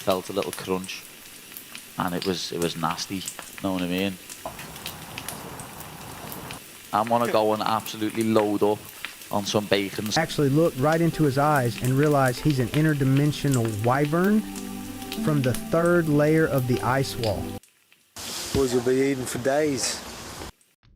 felt a little crunch, and it was nasty. Know what I mean? I want to go and absolutely load up on some bacon. Actually looked right into his eyes and realized he's an interdimensional wyvern from the third layer of the ice wall. Boys will be eating for days.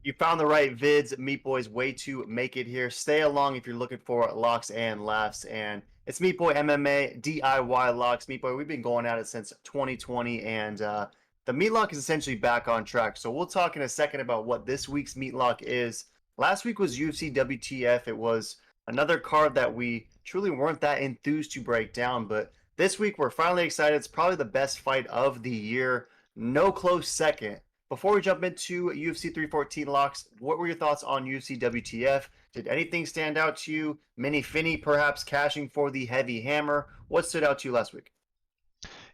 You found the right vids, Meat Boy's way to make it here. Stay along if you're looking for locks and laughs. And it's Meat Boy MMA DIY locks. Meat Boy, we've been going at it since 2020, and the Meatlock is essentially back on track. So we'll talk in a second about what this week's Meatlock is. Last week was UFC WTF. It was another card that we truly weren't that enthused to break down, but this week we're finally excited. It's probably the best fight of the year. No close second. Before we jump into UFC 314 locks, what were your thoughts on UFC WTF? Did anything stand out to you? Mini Finney perhaps cashing for the heavy hammer. What stood out to you last week?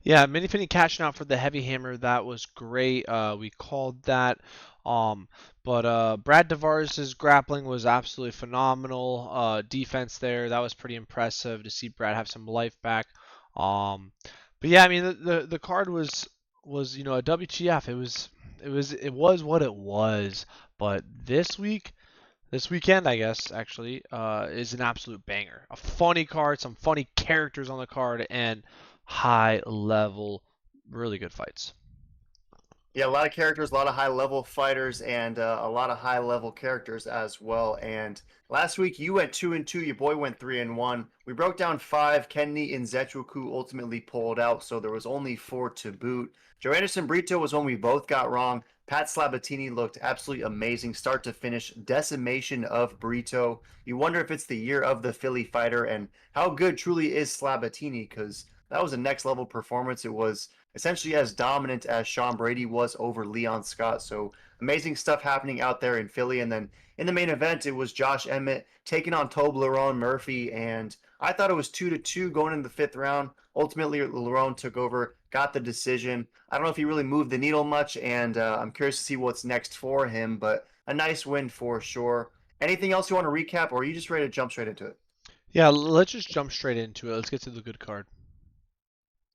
Yeah, Mini Finney cashing out for the heavy hammer. That was great. We called that. But Brad Tavares' grappling was absolutely phenomenal. Defense there, that was pretty impressive to see Brad have some life back. But yeah, I mean the card was a WTF. It was what it was. But this weekend, I guess actually, is an absolute banger. A funny card, some funny characters on the card, and high level, really good fights. Yeah, a lot of characters, a lot of high-level fighters, and a lot of high-level characters as well. And last week you went 2-2, your boy went 3-1. We broke down 5. Kenny Nzechukwu ultimately pulled out, so there was only 4 to boot. Joe Anderson Brito was one we both got wrong. Pat Slabatini looked absolutely amazing, start to finish. Decimation of Brito. You wonder if it's the year of the Philly fighter, and how good truly is Slabatini, because that was a next-level performance. It was essentially as dominant as Sean Brady was over Leon Scott. So amazing stuff happening out there in Philly. And then in the main event, it was Josh Emmett taking on Toblerone Murphy. And I thought it was 2-2 going into the 5th round. Ultimately, Lerone took over, got the decision. I don't know if he really moved the needle much, and I'm curious to see what's next for him, but a nice win for sure. Anything else you want to recap, or are you just ready to jump straight into it? Yeah, let's just jump straight into it. Let's get to the good card.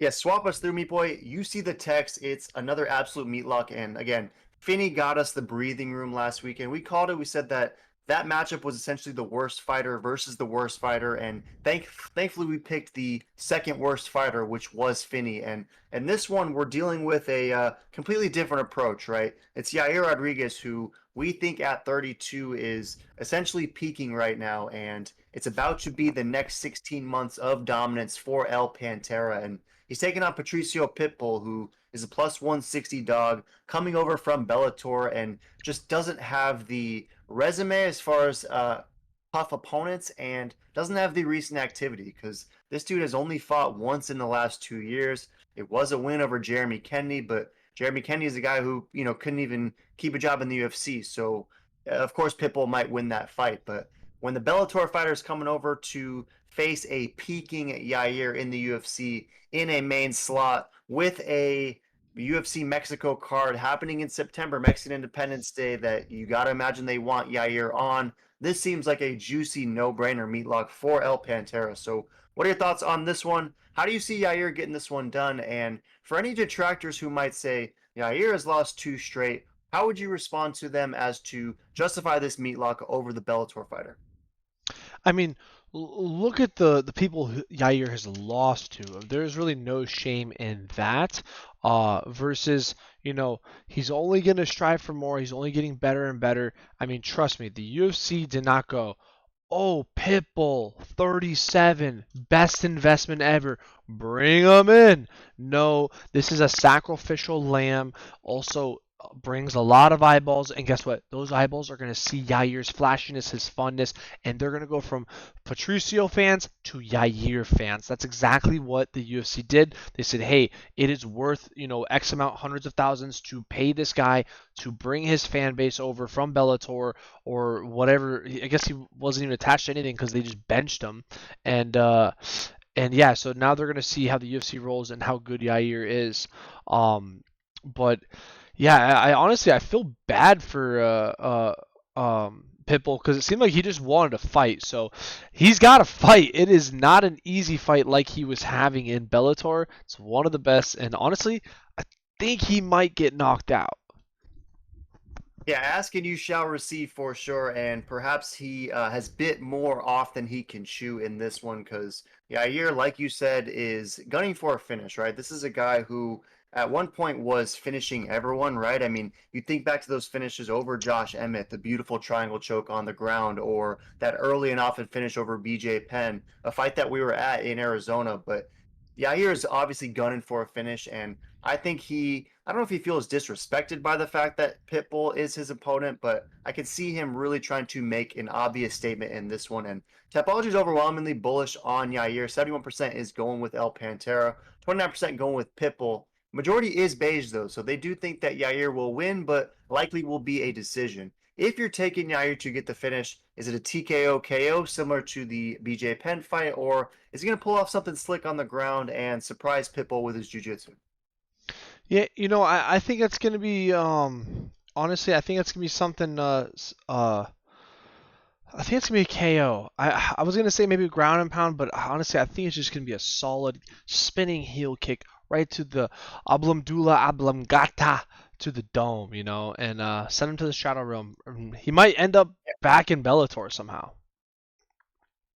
Yeah, swap us through, Meat Boy. You see the text. It's another absolute Meatlock. And again, Finney got us the breathing room last week, and we called it. We said that matchup was essentially the worst fighter versus the worst fighter. And thankfully, we picked the second worst fighter, which was Finney. And this one, we're dealing with a completely different approach, right? It's Yair Rodriguez, who we think at 32 is essentially peaking right now. And it's about to be the next 16 months of dominance for El Pantera. And he's taking on Patricio Pitbull, who is a plus 160 dog coming over from Bellator and just doesn't have the resume as far as tough opponents and doesn't have the recent activity, because this dude has only fought once in the last 2 years. It was a win over Jeremy Kennedy, but Jeremy Kennedy is a guy who, couldn't even keep a job in the UFC. So, of course, Pitbull might win that fight. But when the Bellator fighter is coming over to face a peaking Yair in the UFC in a main slot with a UFC Mexico card happening in September, Mexican Independence Day, that you got to imagine they want Yair on. This seems like a juicy no-brainer Meatlock for El Pantera. So what are your thoughts on this one? How do you see Yair getting this one done? And for any detractors who might say Yair has lost 2 straight, how would you respond to them as to justify this Meatlock over the Bellator fighter? I mean, look at the people who Yair has lost to. There's really no shame in that. Versus, he's only going to strive for more. He's only getting better and better. I mean, trust me, the UFC did not go, oh, Pitbull, 37, best investment ever. Bring him in. No, this is a sacrificial lamb. Also brings a lot of eyeballs, and guess what? Those eyeballs are going to see Yair's flashiness, his funness, and they're going to go from Patricio fans to Yair fans. That's exactly what the UFC did. They said, hey, it is worth, X amount, hundreds of thousands to pay this guy to bring his fan base over from Bellator or whatever. I guess he wasn't even attached to anything because they just benched him. And yeah, so now they're going to see how the UFC rolls and how good Yair is. But yeah, I honestly feel bad for Pitbull because it seemed like he just wanted to fight. So he's got to fight. It is not an easy fight like he was having in Bellator. It's one of the best, and honestly, I think he might get knocked out. Yeah, ask and you shall receive for sure, and perhaps he has bit more off than he can chew in this one because Yair, like you said, is gunning for a finish, right? This is a guy who at one point was finishing everyone, right? I mean, you think back to those finishes over Josh Emmett, the beautiful triangle choke on the ground, or that early and often finish over BJ Penn, a fight that we were at in Arizona, but Yair is obviously gunning for a finish, and I don't know if he feels disrespected by the fact that Pitbull is his opponent, but I can see him really trying to make an obvious statement in this one. And Tapology is overwhelmingly bullish on Yair. 71% is going with El Pantera, 29% going with Pitbull. Majority is beige though, so they do think that Yair will win, but likely will be a decision. If you're taking Yair to get the finish, is it a TKO KO similar to the BJ Penn fight, or is he going to pull off something slick on the ground and surprise Pitbull with his jiu-jitsu? Yeah, I think it's gonna be honestly, I think it's gonna be something I think it's gonna be a KO. I was gonna say maybe ground and pound, but honestly, I think it's just gonna be a solid spinning heel kick right to the oblongata oblongata to the dome, and send him to the shadow realm. He might end up back in Bellator somehow.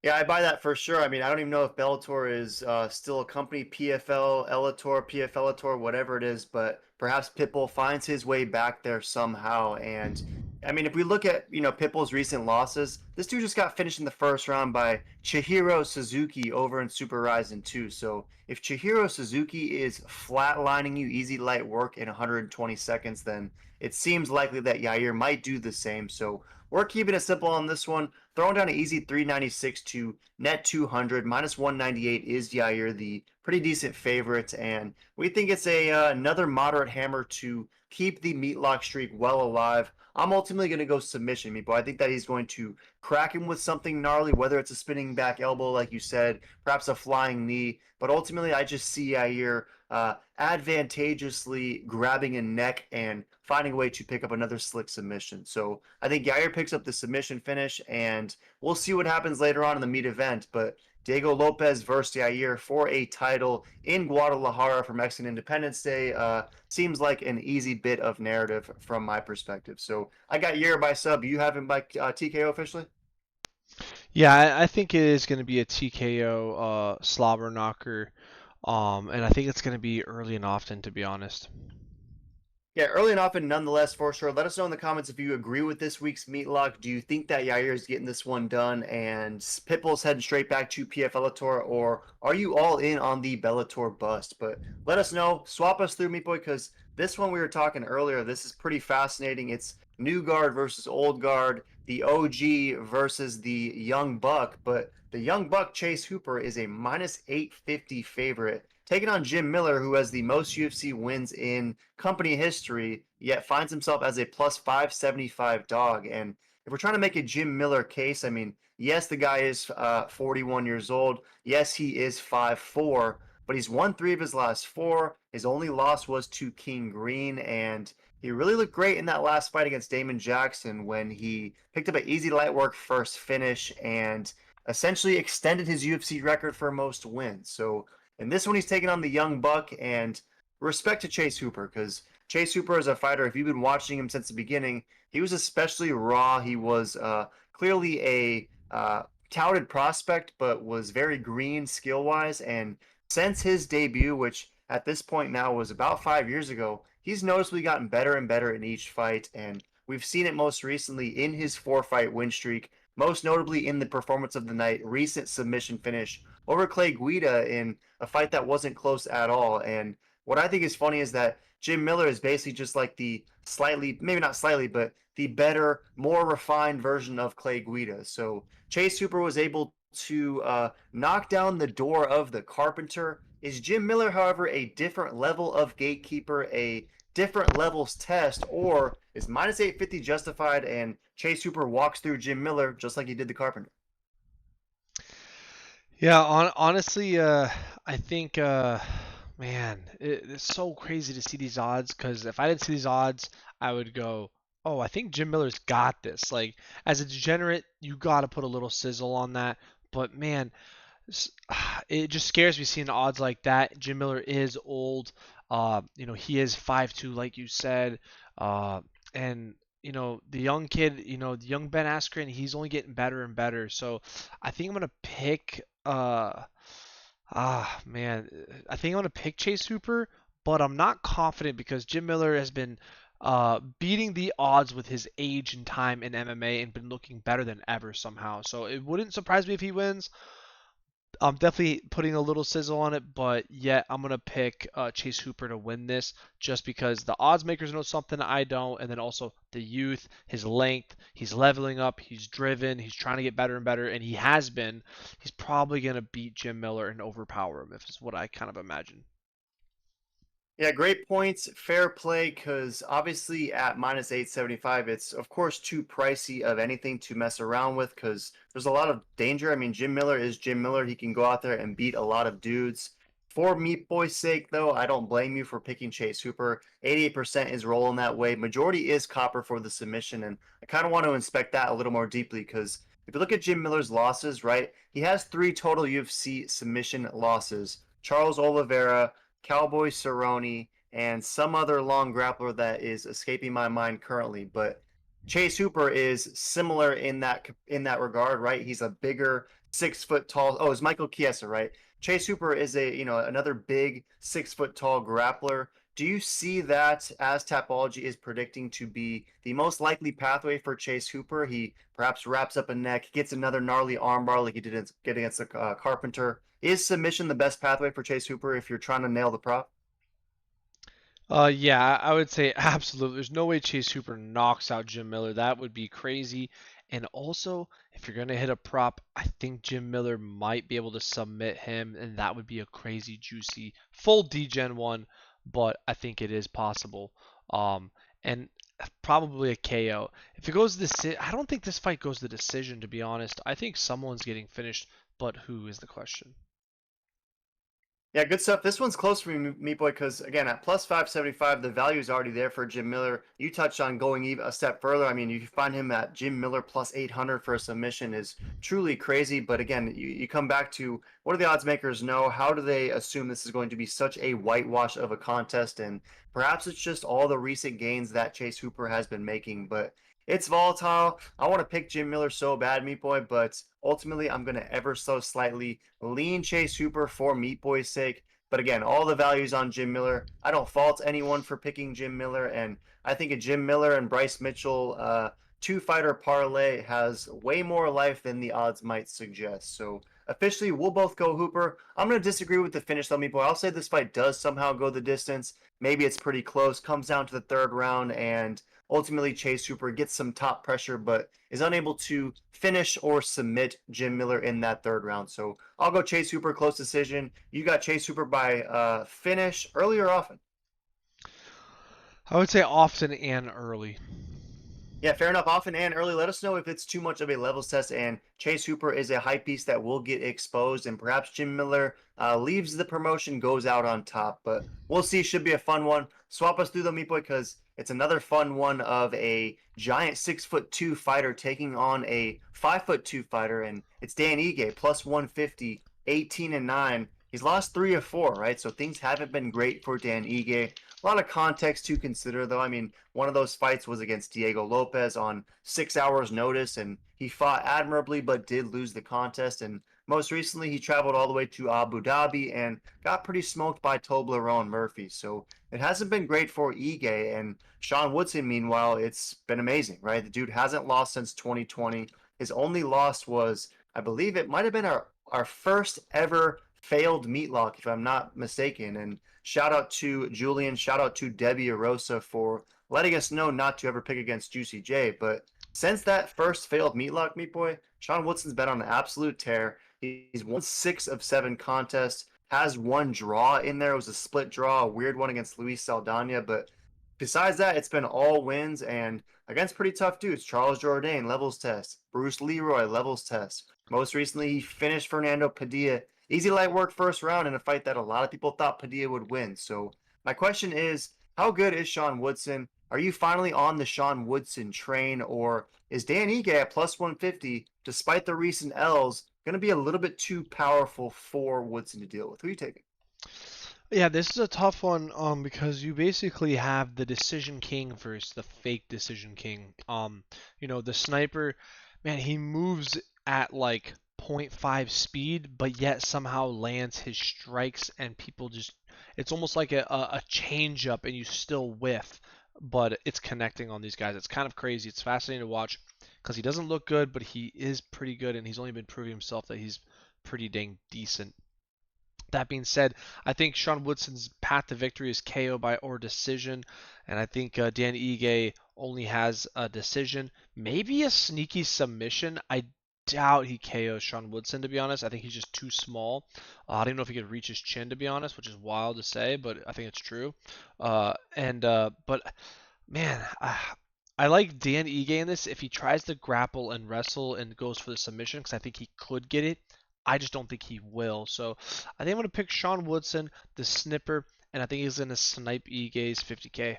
Yeah, I buy that for sure. I mean, I don't even know if Bellator is still a company, PFL, Elator, PFL Elator, whatever it is, but perhaps Pitbull finds his way back there somehow. And I mean, if we look at, Pitbull's recent losses, this dude just got finished in the first round by Chihiro Suzuki over in Super Ryzen 2. So if Chihiro Suzuki is flatlining you easy light work in 120 seconds, then it seems likely that Yair might do the same. So we're keeping it simple on this one. Throwing down an easy 396 to net 200. Minus 198 is Yair, the pretty decent favorite. And we think it's another moderate hammer to keep the Meatlock streak well alive. I'm ultimately going to go submission, Meatball. I think that he's going to crack him with something gnarly, whether it's a spinning back elbow, like you said, perhaps a flying knee. But ultimately, I just see Yair advantageously grabbing a neck and finding a way to pick up another slick submission. So I think Yair picks up the submission finish, and we'll see what happens later on in the meat event. But Diego Lopez versus Yair for a title in Guadalajara for Mexican Independence Day seems like an easy bit of narrative from my perspective. So I got Yair by sub. You have him by TKO officially? Yeah, I think it is going to be a TKO slobber knocker, and I think it's going to be early and often, to be honest. Yeah, early and often, nonetheless, for sure. Let us know in the comments if you agree with this week's Meatlock. Do you think that Yair is getting this one done and Pitbull's heading straight back to PFL Bellator, or are you all in on the Bellator bust? But let us know. Swap us through, Meat Boy, because this one we were talking earlier, this is pretty fascinating. It's new guard versus old guard, the OG versus the young buck. But the young buck, Chase Hooper, is a minus 850 favorite, taking on Jim Miller, who has the most UFC wins in company history, yet finds himself as a plus 575 dog. And if we're trying to make a Jim Miller case, I mean, yes, the guy is 41 years old. Yes, he is 5'4", but he's won 3 of his last 4. His only loss was to King Green, and he really looked great in that last fight against Damon Jackson when he picked up an easy light work first finish and essentially extended his UFC record for most wins. So in this one, he's taking on the young buck, and respect to Chase Hooper, because Chase Hooper is a fighter. If you've been watching him since the beginning, he was especially raw. He was clearly a touted prospect, but was very green skill wise. And since his debut, which at this point now was about 5 years ago, he's noticeably gotten better and better in each fight. And we've seen it most recently in his 4-fight win streak, most notably in the performance of the night, recent submission finish over Clay Guida in a fight that wasn't close at all. And what I think is funny is that Jim Miller is basically just like the slightly, maybe not slightly, but the better, more refined version of Clay Guida. So Chase Hooper was able to knock down the door of the Carpenter. Is Jim Miller, however, a different level of gatekeeper, a different levels test, or is minus 850 justified and Chase Hooper walks through Jim Miller just like he did the Carpenter? Yeah, honestly, I think, man, it's so crazy to see these odds because if I didn't see these odds, I would go Oh, I think Jim Miller's got this. Like, as a degenerate, you got to put a little sizzle on that. But man, it just scares me seeing odds like that. Jim Miller is old. He is 5'2", like you said. And the young kid, the young Ben Askren, he's only getting better and better. So I think I'm gonna pick. Man, I think I'm gonna pick Chase Hooper, but I'm not confident because Jim Miller has been beating the odds with his age and time in MMA and been looking better than ever somehow. So it wouldn't surprise me if he wins. I'm definitely putting a little sizzle on it, but yet I'm gonna pick Chase Hooper to win this just because the odds makers know something I don't, and then also the youth, his length, he's leveling up, he's driven, he's trying to get better and better, and he has been. He's probably gonna beat Jim Miller and overpower him, if is what I kind of imagine. Yeah, great points. Fair play, because obviously at minus 875, it's of course too pricey of anything to mess around with because there's a lot of danger. I mean, Jim Miller is Jim Miller. He can go out there and beat a lot of dudes. For Meat Boy's sake, though, I don't blame you for picking Chase Hooper. 88% is rolling that way. Majority is copper for the submission, and I kind of want to inspect that a little more deeply because if you look at Jim Miller's losses, right, he has 3 total UFC submission losses. Charles Oliveira, Cowboy Cerrone, and some other long grappler that is escaping my mind currently. But Chase Hooper is similar in that regard, right? He's a bigger 6 foot tall. Oh, it's Michael Chiesa, right? Chase Hooper is another big 6 foot tall grappler. Do you see that as Tapology is predicting to be the most likely pathway for Chase Hooper? He perhaps wraps up a neck, gets another gnarly armbar like he did against Carpenter. Is submission the best pathway for Chase Hooper if you're trying to nail the prop? Yeah, I would say absolutely. There's no way Chase Hooper knocks out Jim Miller. That would be crazy. And also, if you're gonna hit a prop, I think Jim Miller might be able to submit him, and that would be a crazy, juicy, full DGen one. But I think it is possible. And probably a KO. If it goes I don't think this fight goes to decision, to be honest. I think someone's getting finished, but who is the question? Yeah, good stuff. This one's close for me, Meat Boy, because again, at plus 575, the value is already there for Jim Miller. You touched on going even a step further. I mean, you find him at Jim Miller plus 800 for a submission is truly crazy. But again, you come back to what do the odds makers know? How do they assume this is going to be such a whitewash of a contest? And perhaps it's just all the recent gains that Chase Hooper has been making. But it's volatile. I want to pick Jim Miller so bad, Meat Boy, but ultimately I'm going to ever so slightly lean Chase Hooper for Meat Boy's sake. But again, all the values on Jim Miller. I don't fault anyone for picking Jim Miller, and I think a Jim Miller and Bryce Mitchell 2-fighter parlay has way more life than the odds might suggest. So officially, we'll both go Hooper. I'm going to disagree with the finish, though, Meat Boy. I'll say this fight does somehow go the distance. Maybe it's pretty close, comes down to the third round, and ultimately, Chase Hooper gets some top pressure, but is unable to finish or submit Jim Miller in that third round. So I'll go Chase Hooper, close decision. You got Chase Hooper by finish, early or often? I would say often and early. Yeah, fair enough. Often and early. Let us know if it's too much of a levels test and Chase Hooper is a hype piece that will get exposed, and perhaps Jim Miller leaves the promotion, goes out on top. But we'll see. Should be a fun one. Swap us through the Meat Boy because it's another fun one of a giant 6'2" fighter taking on a 5'2" fighter, and it's Dan Ige plus 150, 18-9. He's lost 3 of 4, right? So things haven't been great for Dan Ige. A lot of context to consider, though. I mean, one of those fights was against Diego Lopez on 6 hours' notice, and he fought admirably but did lose the contest. And most recently, he traveled all the way to Abu Dhabi and got pretty smoked by Toblerone Murphy. So it hasn't been great for Ige. And Sean Woodson, meanwhile, it's been amazing, right? The dude hasn't lost since 2020. His only loss was, I believe it might have been our first ever failed Meatlock, if I'm not mistaken. And shout out to Julian, shout out to Debbie Arosa for letting us know not to ever pick against Juicy J. But since that first failed Meatlock, Meat Boy, Sean Woodson's been on an absolute tear. He's won 6 of 7 contests, has 1 draw in there. It was a split draw, a weird one against Luis Saldana. But besides that, it's been all wins and against pretty tough dudes. Charles Jourdain, levels test. Bruce Leroy, levels test. Most recently, he finished Fernando Padilla. Easy light work first round in a fight that a lot of people thought Padilla would win. So my question is, how good is Sean Woodson? Are you finally on the Sean Woodson train, or is Dan Ige at plus 150, despite the recent L's, going to be a little bit too powerful for Woodson to deal with? Who are you taking? Yeah, this is a tough one because you basically have the decision king versus the fake decision king. The sniper, man, he moves at like point 0.5 speed, but yet somehow lands his strikes and people just it's almost like a change up and you still whiff, but it's connecting on these guys. It's kind of crazy. It's fascinating to watch because he doesn't look good, but he is pretty good and he's only been proving himself that he's pretty dang decent. That being said, I think Sean Woodson's path to victory is KO by or decision, and I think Dan Ige only has a decision, maybe a sneaky submission. I doubt he KOs Sean Woodson, to be honest. I think he's just too small. I don't know if he could reach his chin, to be honest, which is wild to say, but I think it's true. But man, I like Dan Ige in this. If he tries to grapple and wrestle and goes for the submission, because I think he could get it. I just don't think he will. So I think I'm going to pick Sean Woodson, the snipper, and I think he's going to snipe Ige's 50K.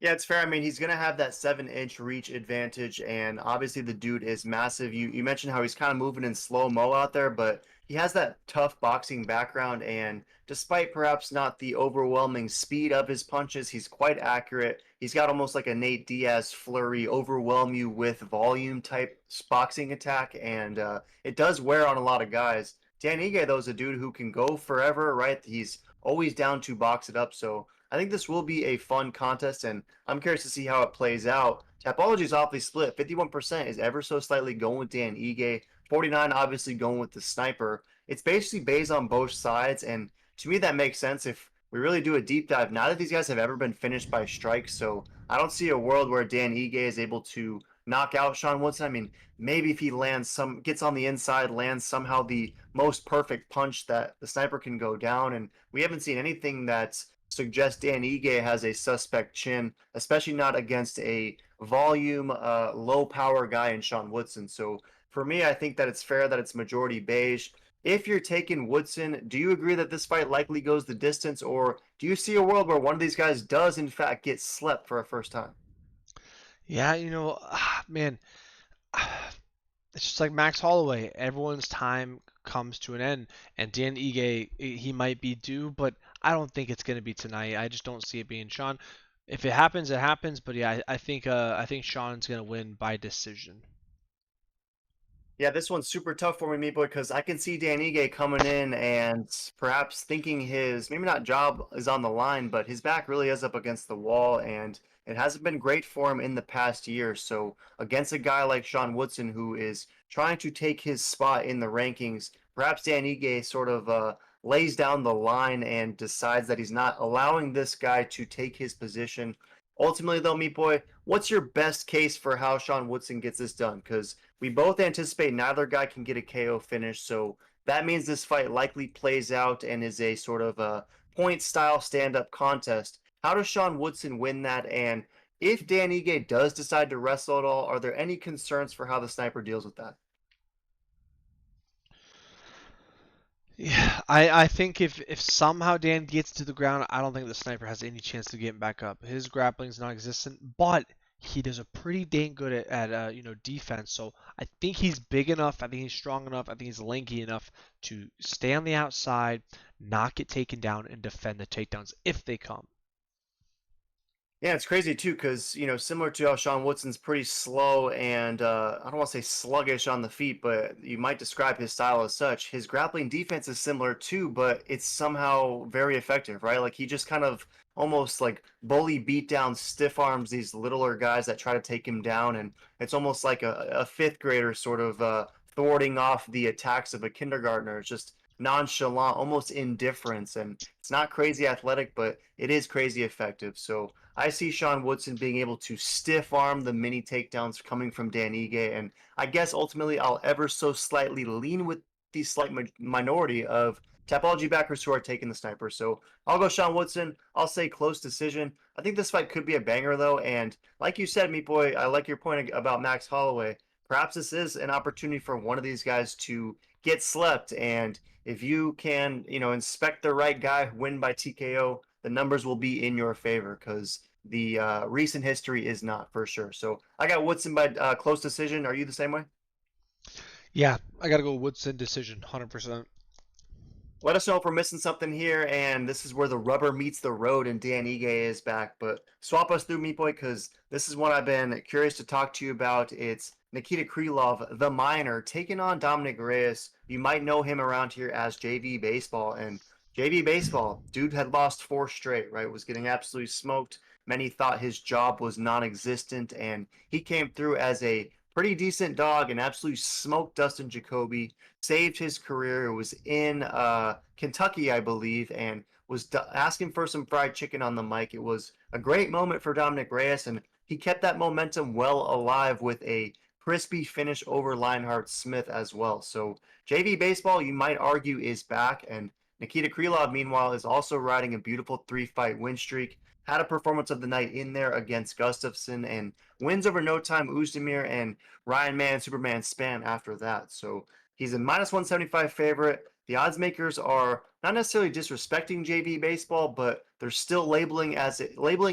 Yeah, it's fair. I mean, he's going to have that 7-inch reach advantage, and obviously the dude is massive. You mentioned how he's kind of moving in slow-mo out there, but he has that tough boxing background, and despite perhaps not the overwhelming speed of his punches, he's quite accurate. He's got almost like a Nate Diaz flurry, overwhelm you with volume type boxing attack, and it does wear on a lot of guys. Dan Ige, though, is a dude who can go forever, right? He's always down to box it up, so I think this will be a fun contest, and I'm curious to see how it plays out. Tapology is awfully split. 51% is ever so slightly going with Dan Ige. 49 obviously going with the sniper. It's basically based on both sides, and to me that makes sense if we really do a deep dive. Neither of these guys have ever been finished by strikes, so I don't see a world where Dan Ige is able to knock out Sean Woodson. I mean, maybe if he gets on the inside, lands somehow the most perfect punch that the sniper can go down, and we haven't seen anything that's suggest Dan Ige has a suspect chin, especially not against a volume, low power guy in Sean Woodson. So for me, I think that it's fair that it's majority beige. If you're taking Woodson, do you agree that this fight likely goes the distance, or do you see a world where one of these guys does in fact get slept for a first time? Yeah, man, it's just like Max Holloway. Everyone's time comes to an end, and Dan Ige, he might be due, but I don't think it's going to be tonight. I just don't see it being Sean. If it happens, it happens. But yeah, I think Sean's going to win by decision. Yeah, this one's super tough for me, boy, because I can see Dan Ige coming in and perhaps thinking his maybe not job is on the line, but his back really is up against the wall, and it hasn't been great for him in the past year. So against a guy like Sean Woodson, who is trying to take his spot in the rankings, perhaps Dan Ige sort of lays down the line and decides that he's not allowing this guy to take his position. Ultimately, though, Meat Boy, what's your best case for how Sean Woodson gets this done? Because we both anticipate neither guy can get a KO finish, so that means this fight likely plays out and is a sort of a point style stand up contest. How does Sean Woodson win that? And if Dan Ige does decide to wrestle at all, are there any concerns for how the sniper deals with that? Yeah, I think if somehow Dan gets to the ground, I don't think the sniper has any chance to get back up. His grappling's non-existent, but he does a pretty dang good at defense. So I think he's big enough. I think he's strong enough. I think he's lanky enough to stay on the outside, not get taken down, and defend the takedowns if they come. Yeah, it's crazy too, because similar to how Sean Woodson's pretty slow and I don't want to say sluggish on the feet, but you might describe his style as such. His grappling defense is similar too, but it's somehow very effective, right? Like he just kind of almost like bully beat down, stiff arms these littler guys that try to take him down, and it's almost like a fifth grader sort of thwarting off the attacks of a kindergartner. It's just nonchalant, almost indifference, and it's not crazy athletic, but it is crazy effective. So I see Sean Woodson being able to stiff arm the mini takedowns coming from Dan Ige, and I guess ultimately I'll ever so slightly lean with the slight minority of Tapology backers who are taking the sniper. So I'll go Sean Woodson. I'll say close decision. I think this fight could be a banger though, and like you said, Meat Boy, I like your point about Max Holloway. Perhaps this is an opportunity for one of these guys to get slept, and if you can, inspect the right guy, win by TKO, the numbers will be in your favor because the recent history is not for sure. So I got Woodson by close decision. Are you the same way? Yeah, I gotta go Woodson decision, 100%. Let us know if we're missing something here, and this is where the rubber meets the road, and Dan Ige is back. But swap us through, Meat Boy, because this is what I've been curious to talk to you about. It's Nikita Krylov, the minor, taking on Dominic Reyes. You might know him around here as JV Baseball, and JV Baseball, dude had lost 4 straight, right? Was getting absolutely smoked. Many thought his job was non-existent, and he came through as a pretty decent dog and absolutely smoked Dustin Jacoby, saved his career. It was in Kentucky, I believe, and was asking for some fried chicken on the mic. It was a great moment for Dominic Reyes, and he kept that momentum well alive with a crispy finish over Lionheart Smith as well. So JV Baseball, you might argue, is back, and Nikita Krylov, meanwhile, is also riding a beautiful 3-fight win streak. Had a performance of the night in there against Gustafsson and wins over No Time Uzdemir and Ryan Man, Superman Span after that. So he's a minus 175 favorite. The odds makers are not necessarily disrespecting JV Baseball, but they're still labeling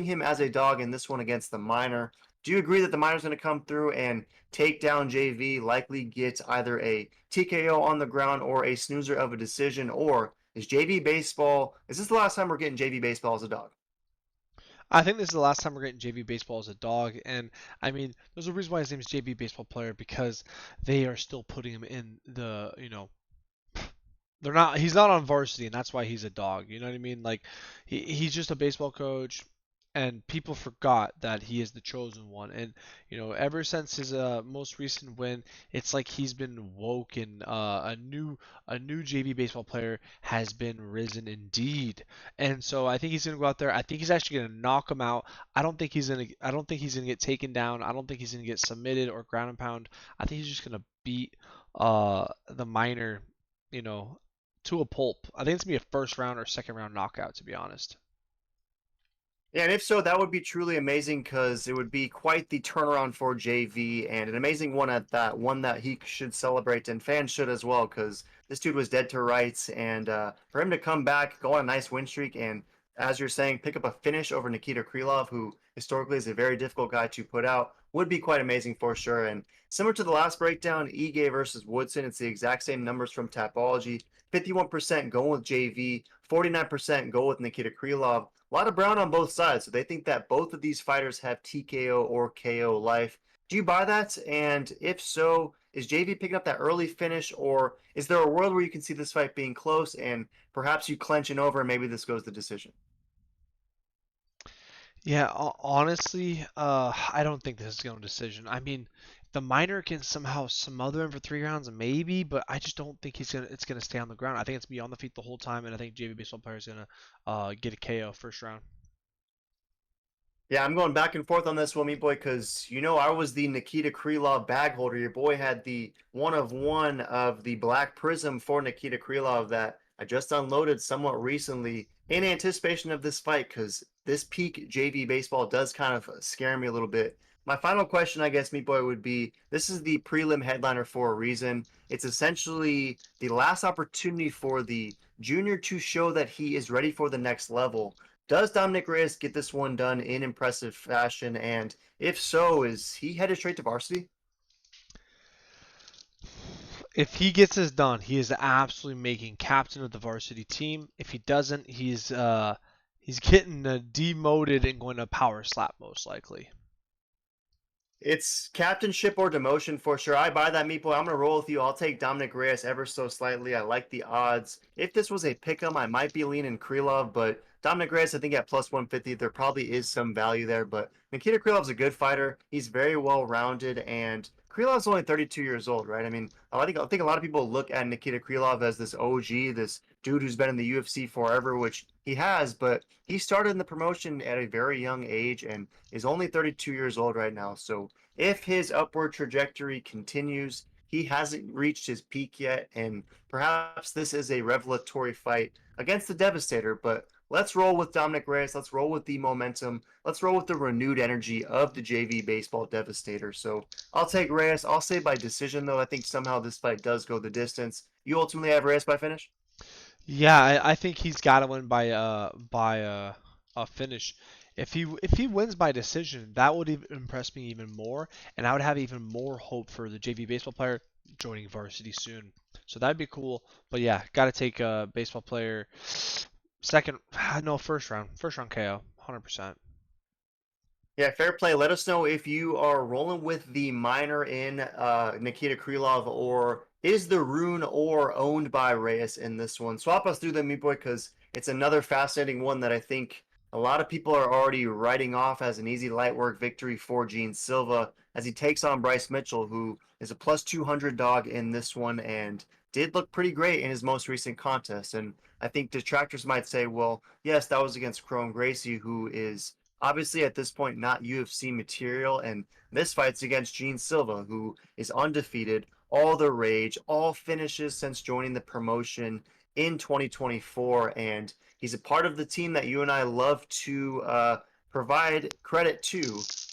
him as a dog in this one against the minor. Do you agree that the minor's going to come through and take down JV, likely get either a TKO on the ground or a snoozer of a decision, or is this the last time we're getting JV Baseball as a dog? I think this is the last time we're getting JV Baseball as a dog, and I mean, there's a reason why his name is JV Baseball player because they are still putting him in he's not on varsity, and that's why he's a dog. You know what I mean? Like he's just a baseball coach, and people forgot that he is the chosen one. And ever since his most recent win, it's like he's been woken. A new JV baseball player has been risen indeed. And so I think he's gonna go out there. I think he's actually gonna knock him out. I don't think he's gonna get taken down. I don't think he's gonna get submitted or ground and pound. I think he's just gonna beat the minor, you know, to a pulp. I think it's gonna be a first round or second round knockout, to be honest. Yeah, and if so, that would be truly amazing because it would be quite the turnaround for JV and an amazing one at that. One that he should celebrate and fans should as well because this dude was dead to rights. And for him to come back, go on a nice win streak, and as you're saying, pick up a finish over Nikita Krylov, who historically is a very difficult guy to put out, would be quite amazing for sure. And similar to the last breakdown, Ige versus Woodson, it's the exact same numbers from Tapology. 51% going with JV, 49% go with Nikita Krylov. A lot of brown on both sides, so they think that both of these fighters have TKO or KO life. Do you buy that? And if so, is JV picking up that early finish, or is there a world where you can see this fight being close and perhaps you clench it over and maybe this goes the decision? Yeah, honestly, I don't think this is going to decision. I mean, the minor can somehow smother him for 3 rounds, maybe, but I just don't think it's gonna stay on the ground. I think it's gonna be on the feet the whole time, and I think JV baseball player is gonna get a KO first round. Yeah, I'm going back and forth on this one, Meat Boy, because I was the Nikita Krylov bag holder. Your boy had the one of the Black Prism for Nikita Krylov that I just unloaded somewhat recently in anticipation of this fight, because this peak JV baseball does kind of scare me a little bit. My final question, I guess, Meat Boy, would be this is the prelim headliner for a reason. It's essentially the last opportunity for the junior to show that he is ready for the next level. Does Dominic Reyes get this one done in impressive fashion? And if so, is he headed straight to varsity? If he gets this done, he is absolutely making captain of the varsity team. If he doesn't, he's getting demoted and going to power slap most likely. It's captainship or demotion for sure. I buy that, Meatball. I'm going to roll with you. I'll take Dominic Reyes ever so slightly. I like the odds. If this was a pick 'em, I might be leaning Krylov, but Dominic Reyes, I think at plus 150, there probably is some value there. But Nikita Krylov's a good fighter. He's very well rounded, and Krylov's only 32 years old, right? I mean, I think a lot of people look at Nikita Krylov as this OG, this dude who's been in the UFC forever, which he has, but he started in the promotion at a very young age and is only 32 years old right now. So if his upward trajectory continues, he hasn't reached his peak yet, and perhaps this is a revelatory fight against the Devastator. But let's roll with Dominic Reyes. Let's roll with the momentum. Let's roll with the renewed energy of the JV Baseball Devastator. So I'll take Reyes. I'll say by decision, though. I think somehow this fight does go the distance. You ultimately have Reyes by finish? Yeah, I think he's got to win by a finish. If he wins by decision, that would impress me even more, and I would have even more hope for the JV baseball player joining varsity soon. So that'd be cool. But yeah, got to take a baseball player second, no, first round KO, 100%. Yeah, fair play. Let us know if you are rolling with the minor in Nikita Krylov, or is the rune or owned by Reyes in this one. Swap us through them, Meat Boy, because it's another fascinating one that I think a lot of people are already writing off as an easy light work victory for Gene Silva as he takes on Bryce Mitchell, who is a plus 200 dog in this one and did look pretty great in his most recent contest. And I think detractors might say, well, yes, that was against Chrome Gracie, who is obviously at this point not UFC material, and this fight's against Gene Silva, who is undefeated, all the rage, all finishes since joining the promotion in 2024, and he's a part of the team that you and I love to provide credit to,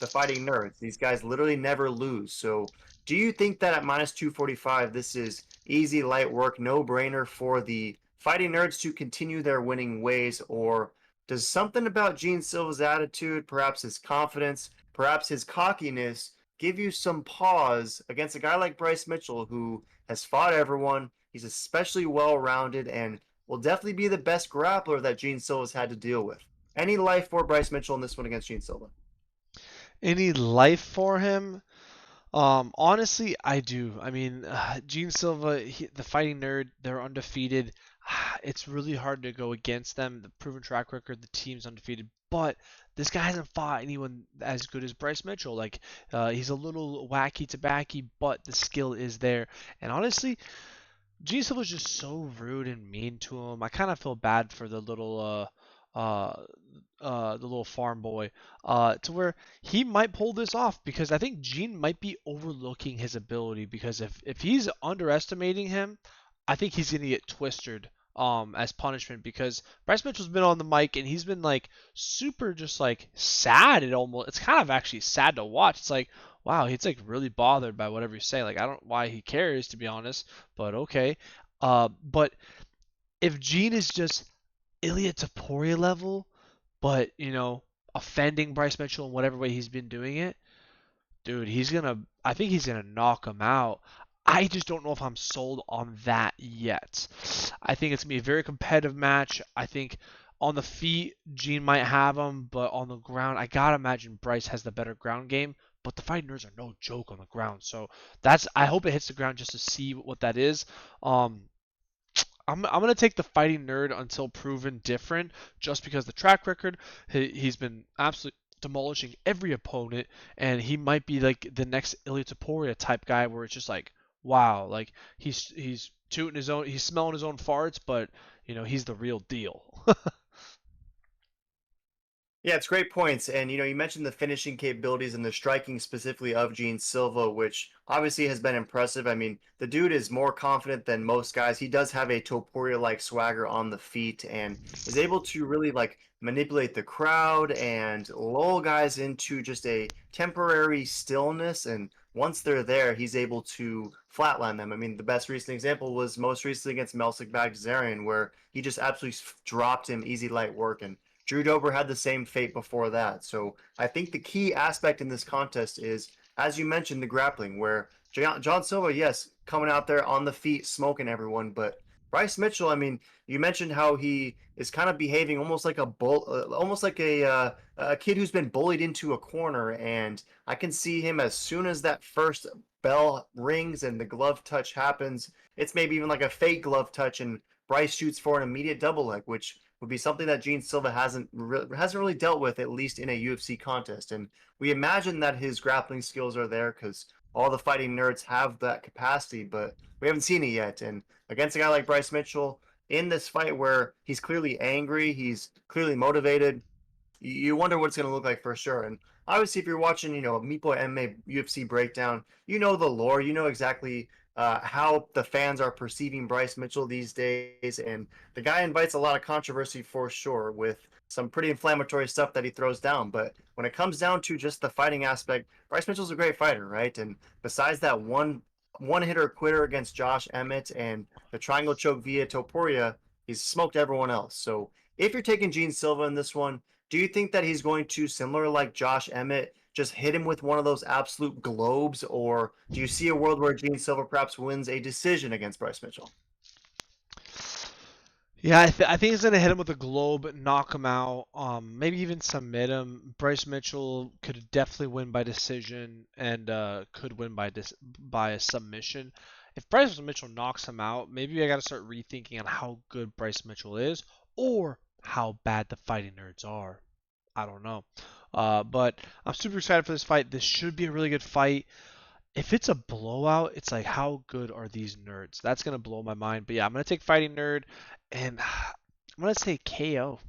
the Fighting Nerds. These guys literally never lose. So do you think that at minus 245 this is easy light work, no brainer for the Fighting Nerds to continue their winning ways, or does something about Gene Silva's attitude, perhaps his confidence, perhaps his cockiness, give you some pause against a guy like Bryce Mitchell, who has fought everyone? He's especially well rounded and will definitely be the best grappler that Gene Silva's had to deal with. Any life for Bryce Mitchell in this one against Gene Silva? Any life for him? Honestly, I do. I mean, Gene Silva, the Fighting Nerd, they're undefeated. It's really hard to go against them. The proven track record, the team's undefeated, but this guy hasn't fought anyone as good as Bryce Mitchell. Like, he's a little wacky tobacky, but the skill is there. And honestly, Gene Silva's just so rude and mean to him. I kind of feel bad for uh, the little farm boy, to where he might pull this off because I think Gene might be overlooking his ability because if he's underestimating him, I think he's gonna get twisted as punishment because Bryce Mitchell's been on the mic and he's been like super just like sad. It's kind of actually sad to watch. It's like wow, he's like really bothered by whatever you say. Like I don't know why he cares to be honest, but okay. But if Gene is just Ilya Taporia level, but offending Bryce Mitchell in whatever way he's been doing it, dude, I think he's gonna knock him out. I just don't know if I'm sold on that yet. I think it's gonna be a very competitive match. I think on the feet, Gene might have him, but on the ground, I gotta imagine Bryce has the better ground game. But the Fighting Nerds are no joke on the ground, so I hope it hits the ground just to see what that is. Um, I'm gonna take the Fighting Nerd until proven different, just because the track record, he's been absolutely demolishing every opponent, and he might be like the next Ilya Taporia type guy, where it's just like, wow, like he's tooting his own, he's smelling his own farts, but he's the real deal. Yeah, it's great points. And you mentioned the finishing capabilities and the striking specifically of Gene Silva, which obviously has been impressive. I mean, the dude is more confident than most guys. He does have a Topuria-like swagger on the feet and is able to really like manipulate the crowd and lull guys into just a temporary stillness. And once they're there, he's able to flatline them. I mean, the best recent example was most recently against Melsik Bagdasaryan, where he just absolutely dropped him easy light work. And Drew Dober had the same fate before that. So I think the key aspect in this contest is, as you mentioned, the grappling, where John Silva, yes, coming out there on the feet, smoking everyone, but Bryce Mitchell, I mean, you mentioned how he is kind of behaving almost like almost like a kid who's been bullied into a corner, and I can see him as soon as that first bell rings and the glove touch happens, it's maybe even like a fake glove touch, and Bryce shoots for an immediate double leg, which would be something that Gene Silva hasn't really dealt with, at least in a UFC contest. And we imagine that his grappling skills are there because all the Fighting Nerds have that capacity, but we haven't seen it yet. And against a guy like Bryce Mitchell in this fight where he's clearly angry, he's clearly motivated, you wonder what it's going to look like for sure. And obviously, if you're watching, Meat Boy MMA UFC breakdown, you know the lore, you know exactly how the fans are perceiving Bryce Mitchell these days, and the guy invites a lot of controversy for sure with some pretty inflammatory stuff that he throws down. But when it comes down to just the fighting aspect, Bryce Mitchell's a great fighter, right? And besides that one hitter quitter against Josh Emmett and the triangle choke via Topuria, he's smoked everyone else. So if you're taking Gene Silva in this one, Do you think that he's going to, similar like Josh Emmett, just hit him with one of those absolute globes, or do you see a world where Gene Silver perhaps wins a decision against Bryce Mitchell? Yeah, I think he's gonna hit him with a globe, knock him out, maybe even submit him. Bryce Mitchell could definitely win by decision and could win by a submission. If Bryce Mitchell knocks him out, maybe I got to start rethinking on how good Bryce Mitchell is or how bad the fighting nerds are. I don't know. But I'm super excited for this fight. This should be a really good fight. If it's a blowout, it's like, how good are these nerds? That's gonna blow my mind. But yeah, I'm gonna take fighting nerd, and I'm gonna say KO.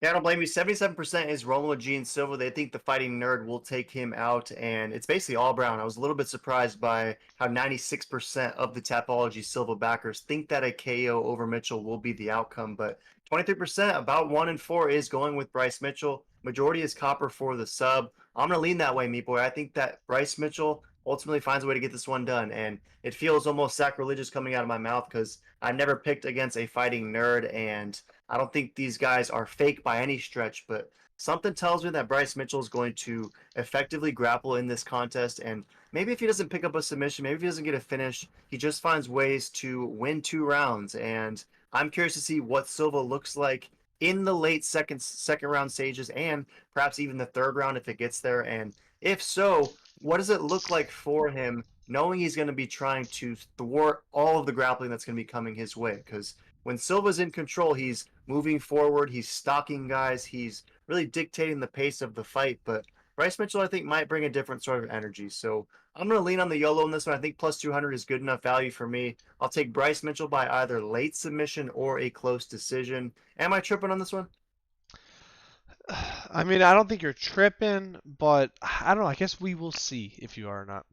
Yeah, I don't blame you. 77% is rolling with Gene Silva. They think the fighting nerd will take him out, and it's basically all Brown. I was a little bit surprised by how 96% of the Tapology Silva backers think that a KO over Mitchell will be the outcome, but 23%, about 1 in 4, is going with Bryce Mitchell. Majority is Copper for the sub. I'm going to lean that way, Meat Boy. I think that Bryce Mitchell ultimately finds a way to get this one done, and it feels almost sacrilegious coming out of my mouth because I've never picked against a fighting nerd, and I don't think these guys are fake by any stretch, but something tells me that Bryce Mitchell is going to effectively grapple in this contest. And maybe if he doesn't pick up a submission, maybe if he doesn't get a finish, he just finds ways to win 2 rounds. And I'm curious to see what Silva looks like in the late second round stages, and perhaps even the third round if it gets there. And if so, what does it look like for him, knowing he's going to be trying to thwart all of the grappling that's going to be coming his way? Because when Silva's in control, he's moving forward, he's stalking guys, he's really dictating the pace of the fight. But Bryce Mitchell, I think, might bring a different sort of energy. So I'm going to lean on the YOLO in this one. I think plus 200 is good enough value for me. I'll take Bryce Mitchell by either late submission or a close decision. Am I tripping on this one? I mean, I don't think you're tripping, but I don't know. I guess we will see if you are or not.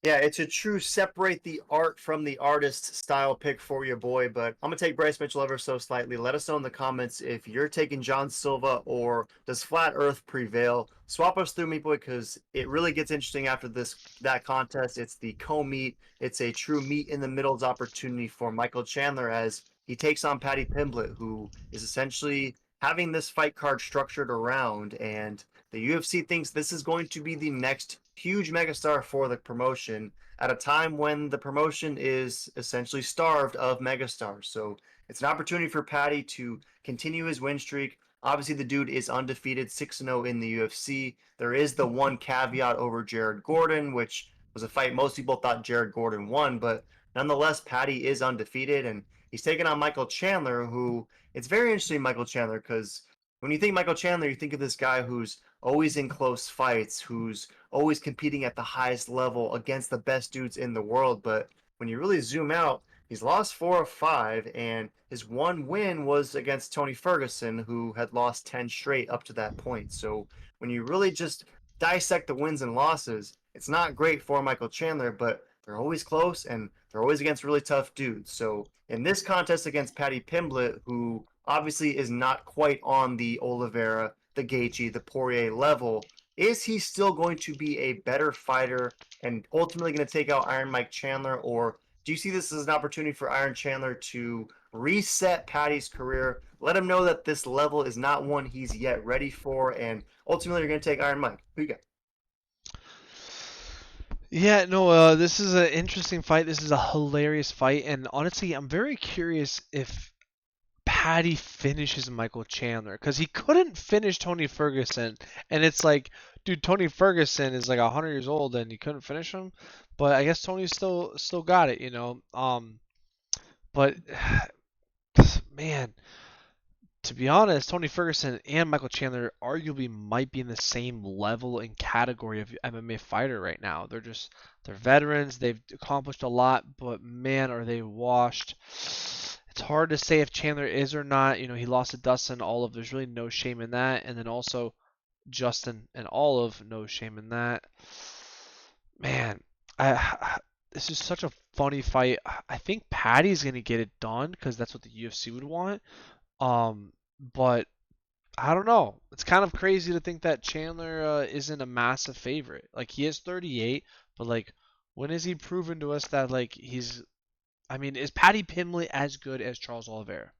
Yeah, it's a true separate the art from the artist style pick for your boy, but I'm gonna take Bryce Mitchell ever so slightly. Let us know in the comments if you're taking John Silva or does Flat Earth prevail. Swap us through, Meat Boy, because it really gets interesting after that contest. It's the co-meet. It's a true meet in the middle's opportunity for Michael Chandler as he takes on Paddy Pimblett, who is essentially having this fight card structured around, and the UFC thinks this is going to be the next huge megastar for the promotion at a time when the promotion is essentially starved of megastars. So it's an opportunity for Paddy to continue his win streak. Obviously, the dude is undefeated, 6-0 in the UFC. There is the one caveat over Jared Gordon, which was a fight most people thought Jared Gordon won, but nonetheless, Paddy is undefeated, and he's taking on Michael Chandler, who it's very interesting, Michael Chandler, because when you think Michael Chandler, you think of this guy who's always in close fights, who's always competing at the highest level against the best dudes in the world. But when you really zoom out, he's lost 4 of 5, and his one win was against Tony Ferguson, who had lost 10 straight up to that point. So when you really just dissect the wins and losses, it's not great for Michael Chandler, but they're always close and they're always against really tough dudes. So in this contest against Paddy Pimblett, who obviously is not quite on the Oliveira, the Gaethje, the Poirier level, is he still going to be a better fighter and ultimately going to take out Iron Mike Chandler, or do you see this as an opportunity for Iron Chandler to reset Paddy's career, let him know that this level is not one he's yet ready for, and ultimately you're going to take Iron Mike? Who you got? Yeah, no, this is an interesting fight. This is a hilarious fight, and honestly, I'm very curious if Paddy finishes Michael Chandler because he couldn't finish Tony Ferguson, and it's like, dude, Tony Ferguson is like 100 years old and he couldn't finish him, but I guess Tony still got it, you know. But man, to be honest, Tony Ferguson and Michael Chandler arguably might be in the same level and category of MMA fighter right now. They're veterans, they've accomplished a lot, but man, are they washed. It's hard to say if Chandler is or not. You know, he lost to Dustin Olive. There's really no shame in that. And then also Justin and Olive, no shame in that. Man, this is such a funny fight. I think Paddy's gonna get it done because that's what the UFC would want. But I don't know. It's kind of crazy to think that Chandler isn't a massive favorite. Like he is 38, but like when has he proven to us that like he's? I mean, is Paddy Pimblett as good as Charles Oliveira?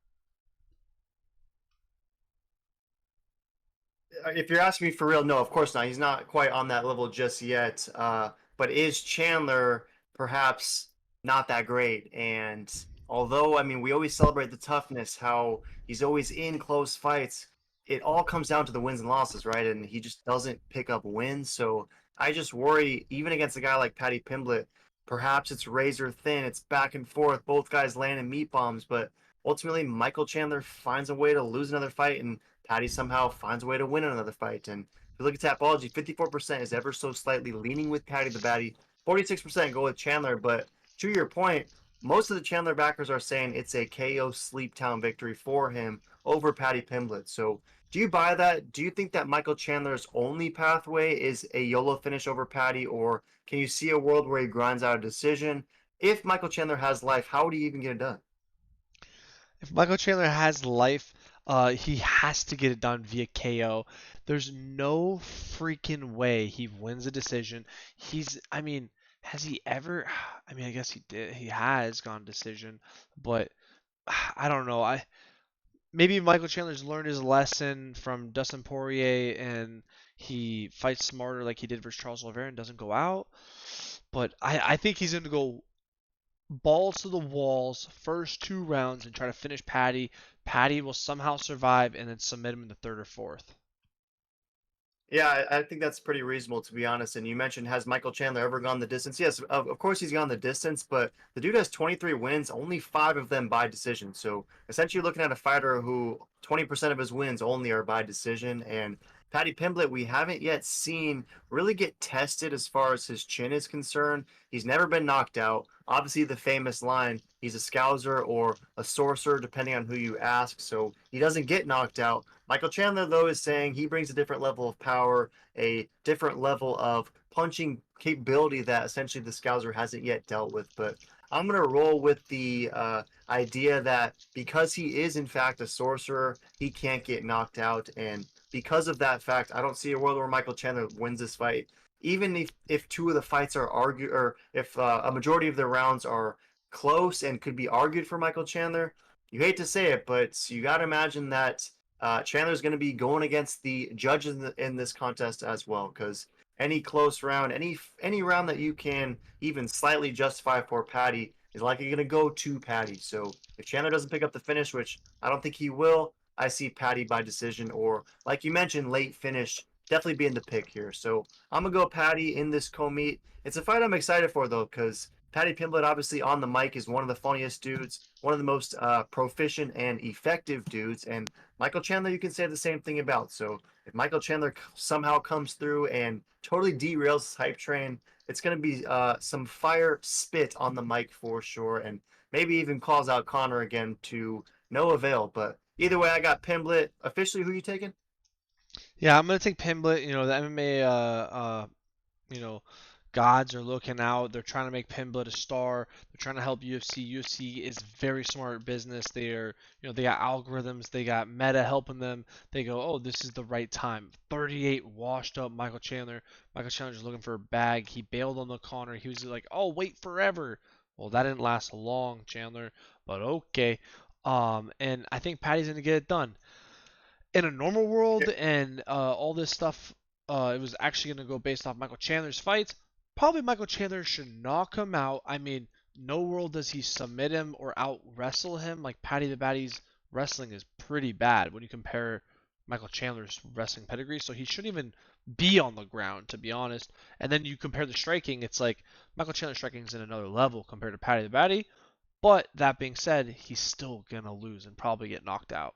if you're asking me for real, no, of course not. He's not quite on that level just yet. But is Chandler perhaps not that great? And although, I mean, we always celebrate the toughness, how he's always in close fights, it all comes down to the wins and losses, right? And he just doesn't pick up wins. So I just worry, even against a guy like Paddy Pimblett, perhaps it's razor thin, it's back and forth, both guys landing meat bombs, but ultimately Michael Chandler finds a way to lose another fight, and Paddy somehow finds a way to win another fight. And if you look at Tapology, 54% is ever so slightly leaning with Paddy the Baddy, 46% go with Chandler. But to your point, most of the Chandler backers are saying it's a KO sleep town victory for him over Paddy Pimblett. So do you buy that? Do you think that Michael Chandler's only pathway is a YOLO finish over Paddy, or can you see a world where he grinds out a decision? If Michael Chandler has life, how would he even get it done? If Michael Chandler has life, he has to get it done via KO. There's no freaking way he wins a decision. I mean, has he ever? I mean, I guess he did. He has gone decision, but I don't know. Maybe Michael Chandler's learned his lesson from Dustin Poirier and he fights smarter like he did versus Charles Oliveira and doesn't go out. But I think he's going to go balls to the walls first 2 rounds and try to finish Paddy. Paddy will somehow survive and then submit him in the third or fourth. Yeah, I think that's pretty reasonable, to be honest. And you mentioned, has Michael Chandler ever gone the distance? Yes, of course he's gone the distance, but the dude has 23 wins, only 5 of them by decision. So essentially, looking at a fighter who 20% of his wins only are by decision. And Paddy Pimblett, we haven't yet seen really get tested as far as his chin is concerned. He's never been knocked out. Obviously, the famous line, he's a scouser or a sorcerer, depending on who you ask. So he doesn't get knocked out. Michael Chandler, though, is saying he brings a different level of power, a different level of punching capability that essentially the Scouser hasn't yet dealt with. But I'm going to roll with the idea that because he is, in fact, a sorcerer, he can't get knocked out. And because of that fact, I don't see a world where Michael Chandler wins this fight. Even if 2 of the fights are argued, or if a majority of the rounds are close and could be argued for Michael Chandler, you hate to say it, but you got to imagine that Chandler's going to be going against the judges in this contest as well, because any close round, any round that you can even slightly justify for Paddy is likely going to go to Paddy. So if Chandler doesn't pick up the finish, which I don't think he will, I see Paddy by decision, or like you mentioned, late finish definitely being the pick here. So I'm gonna go Paddy in this co-meet. It's a fight I'm excited for though, because Paddy Pimblett, obviously on the mic, is one of the funniest dudes, one of the most proficient and effective dudes, and Michael Chandler, you can say the same thing about. So if Michael Chandler somehow comes through and totally derails his hype train, it's going to be some fire spit on the mic for sure, and maybe even calls out Connor again to no avail. But either way, I got Pimblett. Officially, who you taking? Yeah, I'm gonna take Pimblett. The MMA you know, gods are looking out. They're trying to make Pimblett a star. They're trying to help UFC. UFC is very smart business. They got algorithms. They got meta helping them. They go, oh, this is the right time. 38 washed up Michael Chandler. Michael Chandler's looking for a bag. He bailed on the corner. He was like, oh, wait forever. Well, that didn't last long, Chandler, but okay. And I think Patty's gonna get it done in a normal world and all this stuff, it was actually going to go based off Michael Chandler's fights. Probably Michael Chandler should knock him out. I mean, no world does he submit him or out wrestle him. Like Paddy the Baddy's wrestling is pretty bad when you compare Michael Chandler's wrestling pedigree. So he shouldn't even be on the ground, to be honest. And then you compare the striking, it's like Michael Chandler's striking is in another level compared to Paddy the Baddy. But that being said, he's still going to lose and probably get knocked out.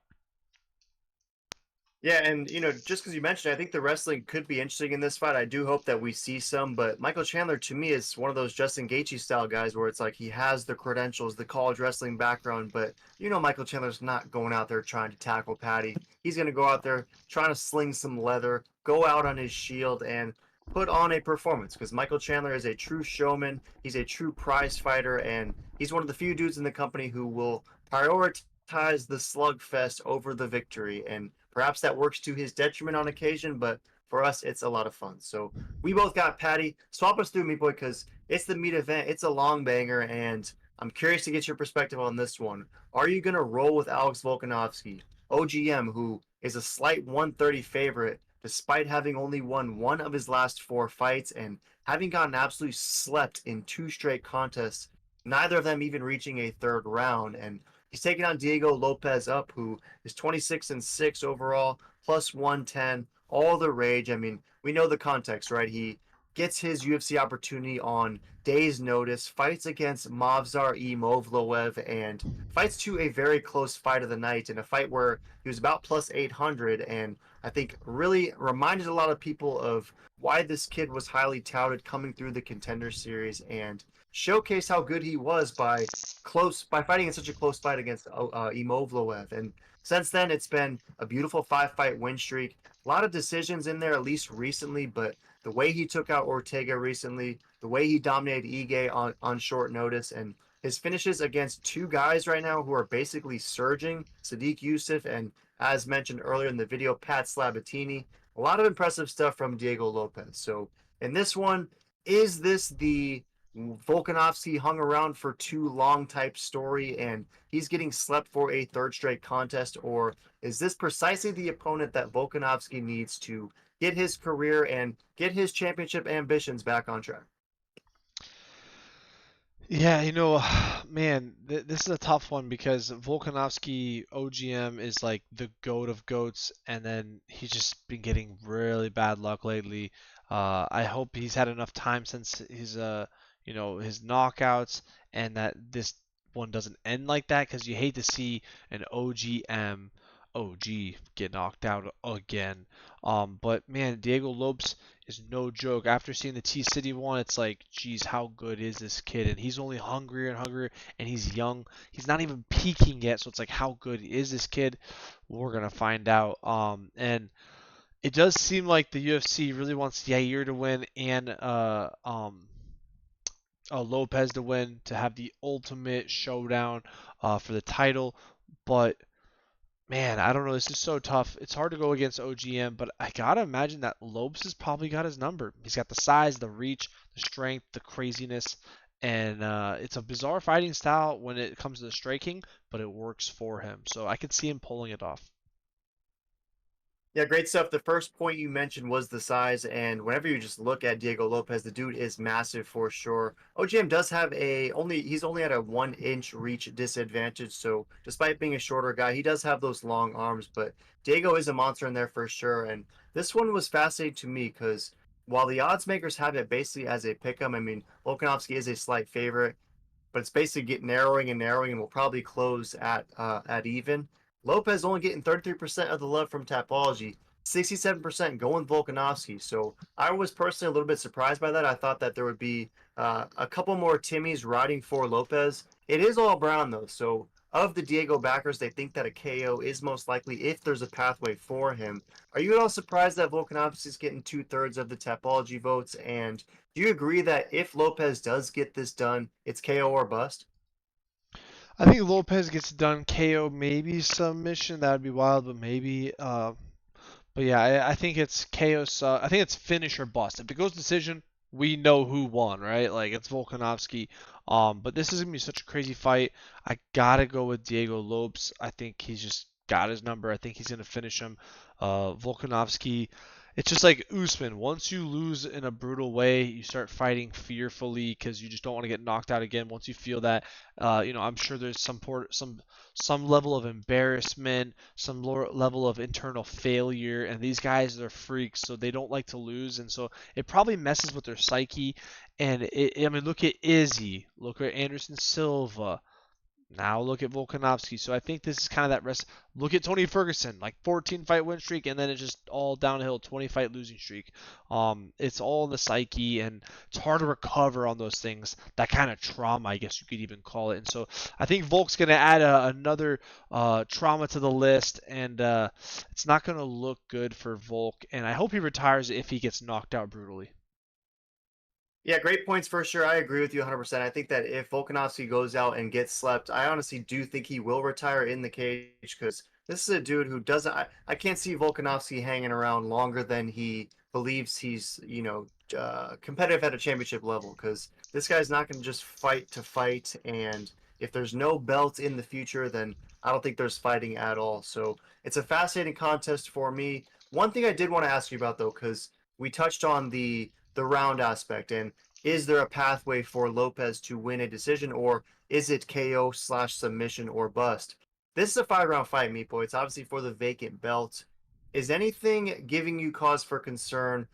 Yeah, and just because you mentioned it, I think the wrestling could be interesting in this fight. I do hope that we see some, but Michael Chandler to me is one of those Justin Gaethje style guys where it's like he has the credentials, the college wrestling background, but Michael Chandler's not going out there trying to tackle Patty. He's going to go out there trying to sling some leather, go out on his shield, and put on a performance, because Michael Chandler is a true showman. He's a true prize fighter, and he's one of the few dudes in the company who will prioritize the slugfest over the victory. And perhaps that works to his detriment on occasion, but for us, it's a lot of fun. So we both got Patty. Swap us through, me boy, because it's the meat event. It's a long banger, and I'm curious to get your perspective on this one. Are you going to roll with Alex Volkanovski, OGM, who is a slight 130 favorite despite having only won one of his last 4 fights and having gotten absolutely slept in 2 straight contests, neither of them even reaching a third round. And he's taking on Diego Lopez up, who is 26-6 overall, plus 110, all the rage. I mean, we know the context, right? He gets his UFC opportunity on days' notice, fights against Mavzar Imovloev, and fights to a very close fight of the night in a fight where he was about plus 800, and I think really reminded a lot of people of why this kid was highly touted coming through the Contender Series, and showcased how good he was by fighting in such a close fight against Imovloev. And since then, it's been a beautiful 5-fight win streak. A lot of decisions in there, at least recently, but the way he took out Ortega recently, the way he dominated Ige on short notice, and his finishes against 2 guys right now who are basically surging, Sadiq Youssef and, as mentioned earlier in the video, Pat Slabatini. A lot of impressive stuff from Diego Lopez. So in this one, is this the Volkanovski hung around for too long type story and he's getting slept for a third straight contest, or is this precisely the opponent that Volkanovski needs to get his career and get his championship ambitions back on track? Yeah, man, this is a tough one because Volkanovski OGM is like the goat of goats, and then he's just been getting really bad luck lately. I hope he's had enough time since his knockouts, and that this one doesn't end like that because you hate to see an OGM OG get knocked out again. But man, Diego Lopes is no joke. After seeing the T City one, it's like, geez, how good is this kid? And he's only hungrier and hungrier, and he's young. He's not even peaking yet, so it's like, how good is this kid? We're gonna find out. And it does seem like the UFC really wants Yair to win and Lopez to win to have the ultimate showdown for the title, but man, I don't know. This is so tough. It's hard to go against OGM, but I gotta imagine that Lopes has probably got his number. He's got the size, the reach, the strength, the craziness, and it's a bizarre fighting style when it comes to the striking, but it works for him. So I could see him pulling it off. Yeah, great stuff. The first point you mentioned was the size, and whenever you just look at Diego Lopez, the dude is massive for sure. OGM does have he's only at a 1 inch reach disadvantage, so despite being a shorter guy, he does have those long arms, but Diego is a monster in there for sure. And this one was fascinating to me because while the odds makers have it basically as a pick'em, I mean, Volkanovski is a slight favorite, but it's basically getting narrowing and narrowing, and will probably close at even. Lopez only getting 33% of the love from Tapology, 67% going Volkanovski. So I was personally a little bit surprised by that. I thought that there would be a couple more Timmys riding for Lopez. It is all Brown though, so of the Diego backers, they think that a KO is most likely if there's a pathway for him. Are you at all surprised that Volkanovski is getting 2/3 of the Tapology votes? And do you agree that if Lopez does get this done, it's KO or bust? I think Lopez gets done KO, maybe submission. That would be wild, but maybe. But yeah, I think it's KO. I think it's finish or bust. If it goes decision, we know who won, right? Like it's Volkanovski. But this is gonna be such a crazy fight. I gotta go with Diego Lopes. I think he's just got his number. I think he's gonna finish him. Volkanovski. It's just like Usman. Once you lose in a brutal way, you start fighting fearfully because you just don't want to get knocked out again. Once you feel that, I'm sure there's some level of embarrassment, some level of internal failure, and these guys are freaks, so they don't like to lose, and so it probably messes with their psyche. And I mean, look at Izzy, look at Anderson Silva. Now look at Volkanovski. So I think this is kind of that rest. Look at Tony Ferguson, like 14 fight win streak, and then it's just all downhill, 20 fight losing streak. It's all in the psyche, and it's hard to recover on those things. That kind of trauma, I guess you could even call it. And so I think Volk's going to add another trauma to the list, and it's not going to look good for Volk. And I hope he retires if he gets knocked out brutally. Yeah, great points for sure. I agree with you 100%. I think that if Volkanovski goes out and gets slept, I honestly do think he will retire in the cage because this is a dude who doesn't. I can't see Volkanovski hanging around longer than he believes he's, competitive at a championship level because this guy's not going to just fight to fight. And if there's no belt in the future, then I don't think there's fighting at all. So it's a fascinating contest for me. One thing I did want to ask you about though, because we touched on the round aspect, and is there a pathway for Lopez to win a decision, or is it KO/submission or bust? This is a 5-round fight, Meat Boy. It's obviously for the vacant belt. Is anything giving you cause for concern,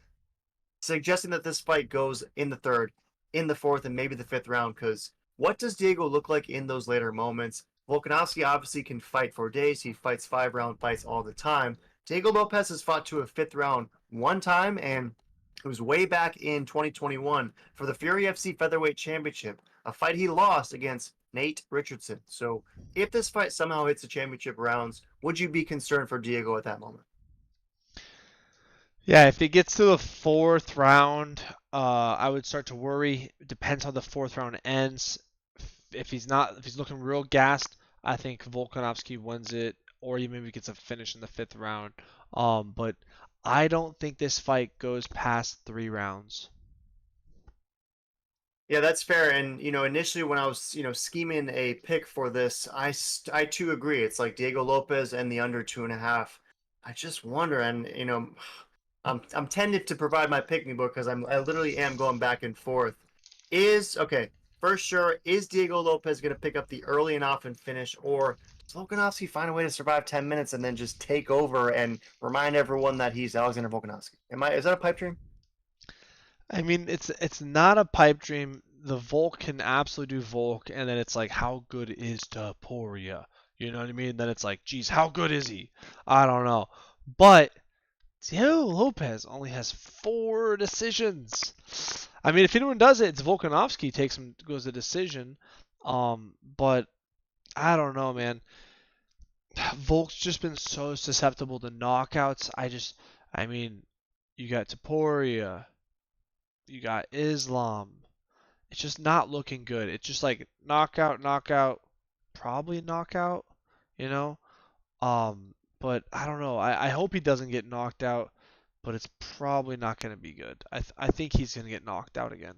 suggesting that this fight goes in the third, in the fourth, and maybe the fifth round? Because what does Diego look like in those later moments? Volkanovski obviously can fight for days. He fights 5-round fights all the time. Diego Lopez has fought to a fifth round one time, and it was way back in 2021 for the Fury FC Featherweight Championship, a fight he lost against Nate Richardson. So if this fight somehow hits the championship rounds, would you be concerned for Diego at that moment? Yeah, if it gets to the fourth round, I would start to worry. It depends how the fourth round ends. If he's looking real gassed, I think Volkanovski wins it, or he maybe gets a finish in the fifth round. But I don't think this fight goes past 3 rounds. Yeah, that's fair. And initially when I was scheming a pick for this, I too agree. It's like Diego Lopez and the under 2.5. I just wonder, and I'm tended to provide my pick me book because I literally am going back and forth. Okay, for sure, is Diego Lopez going to pick up the early and often finish, or does Volkanovski find a way to survive 10 minutes and then just take over and remind everyone that he's Alexander Volkanovski? Is that a pipe dream? I mean, it's not a pipe dream. The Volk can absolutely do Volk, and then it's like, how good is Taporia? You know what I mean? Then it's like, geez, how good is he? I don't know. But Diego Lopez only has 4 decisions. I mean, if anyone does it, it's Volkanovski goes the decision. But I don't know, man. Volk's just been so susceptible to knockouts. I mean, you got Taporia, you got Islam. It's just not looking good. It's just like knockout, knockout, probably knockout, you know? But I don't know. I hope he doesn't get knocked out, but it's probably not going to be good. I think he's going to get knocked out again.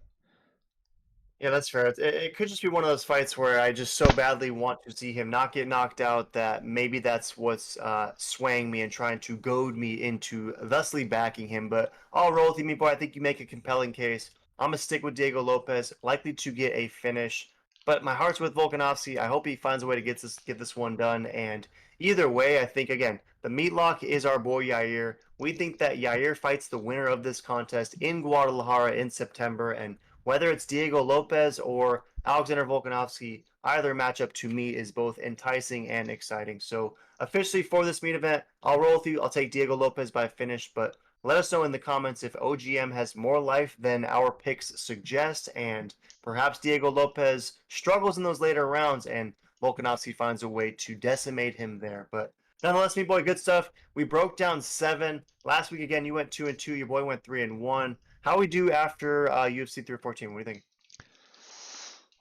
Yeah, that's fair. It could just be one of those fights where I just so badly want to see him not get knocked out that maybe that's what's swaying me and trying to goad me into thusly backing him. But I'll roll with you, me boy. I think you make a compelling case. I'm gonna stick with Diego Lopez, likely to get a finish. But my heart's with Volkanovski. I hope he finds a way to get this one done. And either way, I think again the Meatlock is our boy Yair. We think that Yair fights the winner of this contest in Guadalajara in September, and whether it's Diego Lopez or Alexander Volkanovski, either matchup to me is both enticing and exciting. So officially for this meat event, I'll roll with you. I'll take Diego Lopez by finish, but let us know in the comments if OGM has more life than our picks suggest, and perhaps Diego Lopez struggles in those later rounds and Volkanovski finds a way to decimate him there. But nonetheless, me boy, good stuff. We broke down 7. Last week again, you went 2-2. Your boy went 3-1. How we do after UFC 314? What do you think?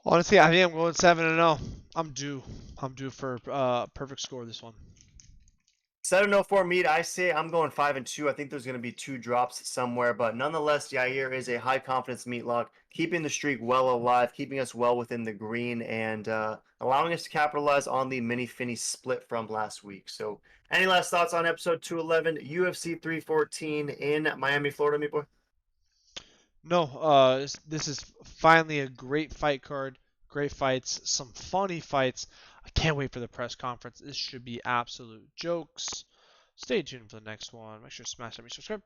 Honestly, I think I'm going 7-0. I'm due. I'm due for perfect score this one. 7-0 meat. I say I'm going 5-2. I think there's going to be 2 drops somewhere, but nonetheless, Yair is a high confidence Meatlock, keeping the streak well alive, keeping us well within the green, and allowing us to capitalize on the mini Finney split from last week. So, any last thoughts on episode 211, UFC 314 in Miami, Florida, meat boy? No, this is finally a great fight card. Great fights, some funny fights. I can't wait for the press conference. This should be absolute jokes. Stay tuned for the next one. Make sure to smash that subscribe.